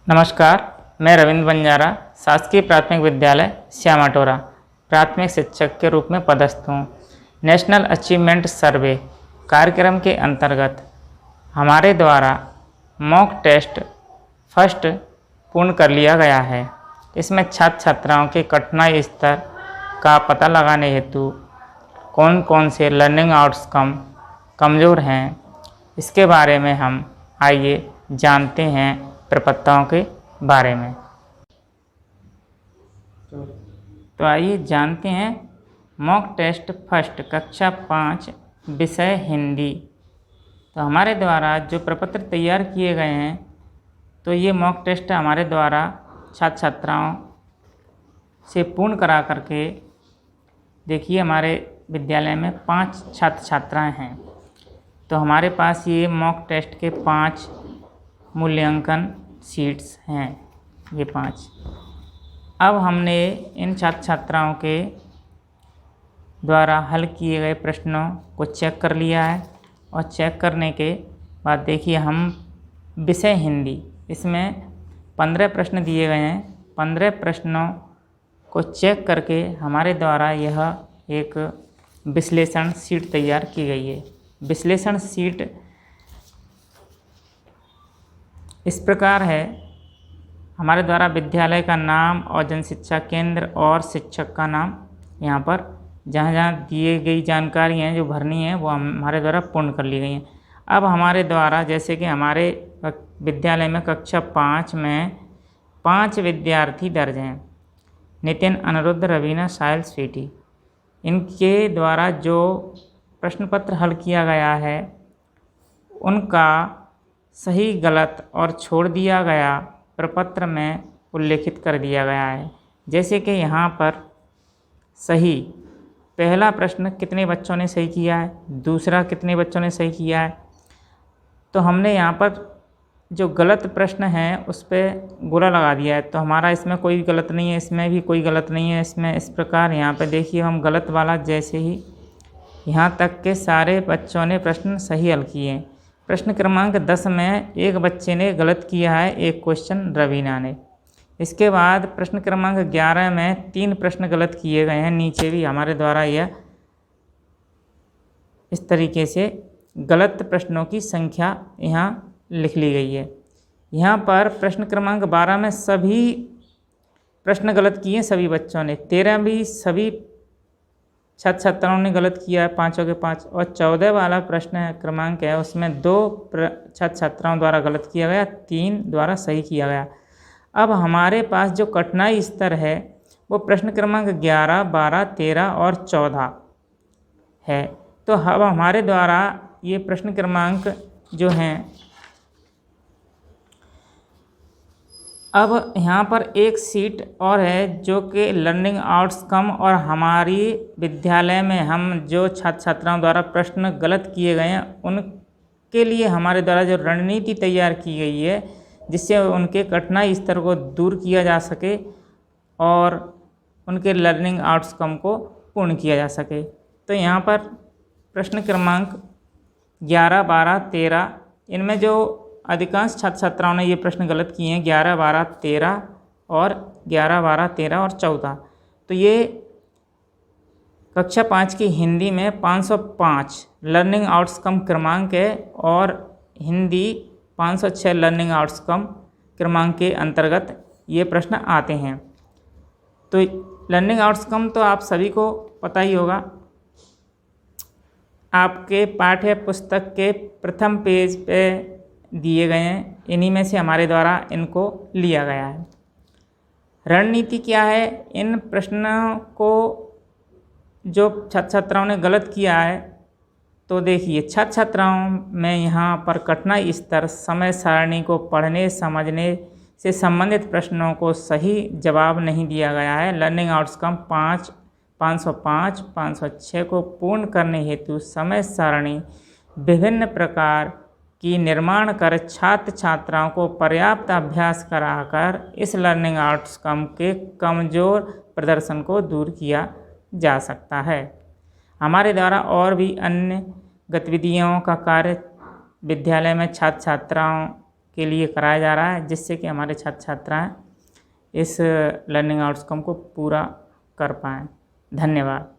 नमस्कार, मैं रविंद्र बंजारा शासकीय प्राथमिक विद्यालय श्यामाटोरा प्राथमिक शिक्षक के रूप में पदस्थ हूँ। नेशनल अचीवमेंट सर्वे कार्यक्रम के अंतर्गत हमारे द्वारा मॉक टेस्ट फर्स्ट पूर्ण कर लिया गया है। इसमें छात्र छात्राओं के कठिनाई स्तर का पता लगाने हेतु कौन कौन से लर्निंग आउटकम कमज़ोर हैं, इसके बारे में हम आइए जानते हैं प्रपत्ताओं के बारे में। तो आइए जानते हैं मॉक टेस्ट फर्स्ट कक्षा 5 विषय हिंदी। तो हमारे द्वारा जो प्रपत्र तैयार किए गए हैं, तो ये मॉक टेस्ट हमारे द्वारा छात्र छात्राओं से पूर्ण करा करके देखिए हमारे विद्यालय में 5 छात्र छात्राएं हैं। तो हमारे पास ये मॉक टेस्ट के 5 मूल्यांकन शीट्स हैं, ये 5। अब हमने इन छात्र छात्राओं के द्वारा हल किए गए प्रश्नों को चेक कर लिया है और चेक करने के बाद देखिए हम विषय हिंदी, इसमें 15 प्रश्न दिए गए हैं। 15 प्रश्नों को चेक करके हमारे द्वारा यह एक विश्लेषण शीट तैयार की गई है। विश्लेषण शीट इस प्रकार है। हमारे द्वारा विद्यालय का नाम और जनशिक्षा केंद्र और शिक्षक का नाम यहाँ पर जहाँ जहाँ दिए गई जानकारी हैं जो भरनी है वो हमारे द्वारा पूर्ण कर ली गई हैं। अब हमारे द्वारा जैसे कि हमारे विद्यालय में कक्षा 5 में 5 विद्यार्थी दर्ज हैं, नितिन, अनिरुद्ध, रवीना, साहिल, स्वीटी। इनके द्वारा जो प्रश्न पत्र हल किया गया है उनका सही गलत और छोड़ दिया गया प्रपत्र में उल्लेखित कर दिया गया है। जैसे कि यहाँ पर सही, पहला प्रश्न कितने बच्चों ने सही किया है, दूसरा कितने बच्चों ने सही किया है। तो हमने यहाँ पर जो गलत प्रश्न है उस पर गोला लगा दिया है। तो हमारा इसमें कोई गलत नहीं है, इसमें भी कोई गलत नहीं है। इसमें इस प्रकार यहाँ पे देखिए हम गलत वाला जैसे ही यहाँ तक के सारे बच्चों ने प्रश्न सही हल किए हैं। प्रश्न क्रमांक 10 में एक बच्चे ने गलत किया है, एक क्वेश्चन रवीना ने। इसके बाद प्रश्न क्रमांक 11 में 3 प्रश्न गलत किए गए हैं। नीचे भी हमारे द्वारा यह इस तरीके से गलत प्रश्नों की संख्या यहाँ लिख ली गई है। यहाँ पर प्रश्न क्रमांक 12 में सभी प्रश्न गलत किए सभी बच्चों ने। 13 भी सभी छात्र छात्राओं ने गलत किया है, 5 के 5। और 14 वाला प्रश्न क्रमांक है उसमें 2 छात्र छात्राओं द्वारा गलत किया गया, 3 द्वारा सही किया गया। अब हमारे पास जो कठिनाई स्तर है वो प्रश्न क्रमांक 11, 12, 13 और 14 है। तो अब हमारे द्वारा ये प्रश्न क्रमांक जो हैं, अब यहाँ पर एक सीट और है जो कि लर्निंग आउटकम, और हमारी विद्यालय में हम जो छात्र छात्राओं द्वारा प्रश्न गलत किए गए हैं उनके लिए हमारे द्वारा जो रणनीति तैयार की गई है जिससे उनके कठिनाई स्तर को दूर किया जा सके और उनके लर्निंग आउटकम को पूर्ण किया जा सके। तो यहाँ पर प्रश्न क्रमांक 11, 12, 13 इनमें जो अधिकांश छात्र छात्राओं ने ये प्रश्न गलत किए हैं, 11, 12, 13 और 11, 12, 13 और 14। तो ये कक्षा 5 की हिंदी में 505 लर्निंग आउटकम क्रमांक है और हिंदी 506 लर्निंग आउटकम क्रमांक के अंतर्गत ये प्रश्न आते हैं। तो लर्निंग आउटकम तो आप सभी को पता ही होगा, आपके पाठ्य पुस्तक के प्रथम पेज पे दिए गए हैं। इन्हीं में से हमारे द्वारा इनको लिया गया है। रणनीति क्या है, इन प्रश्नों को जो छात्र छात्राओं ने गलत किया है, तो देखिए छात्र छात्राओं में यहाँ पर कठिनाई स्तर, समय सारणी को पढ़ने समझने से संबंधित प्रश्नों को सही जवाब नहीं दिया गया है। लर्निंग आउटकम 505, 506 को पूर्ण करने हेतु समय सारणी विभिन्न प्रकार की निर्माण कर छात्र छात्राओं को पर्याप्त अभ्यास कराकर इस लर्निंग आउटकम के कमज़ोर प्रदर्शन को दूर किया जा सकता है। हमारे द्वारा और भी अन्य गतिविधियों का कार्य विद्यालय में छात्र छात्राओं के लिए कराया जा रहा है, जिससे कि हमारे छात्र छात्राएँ इस लर्निंग आउटकम को पूरा कर पाएँ। धन्यवाद।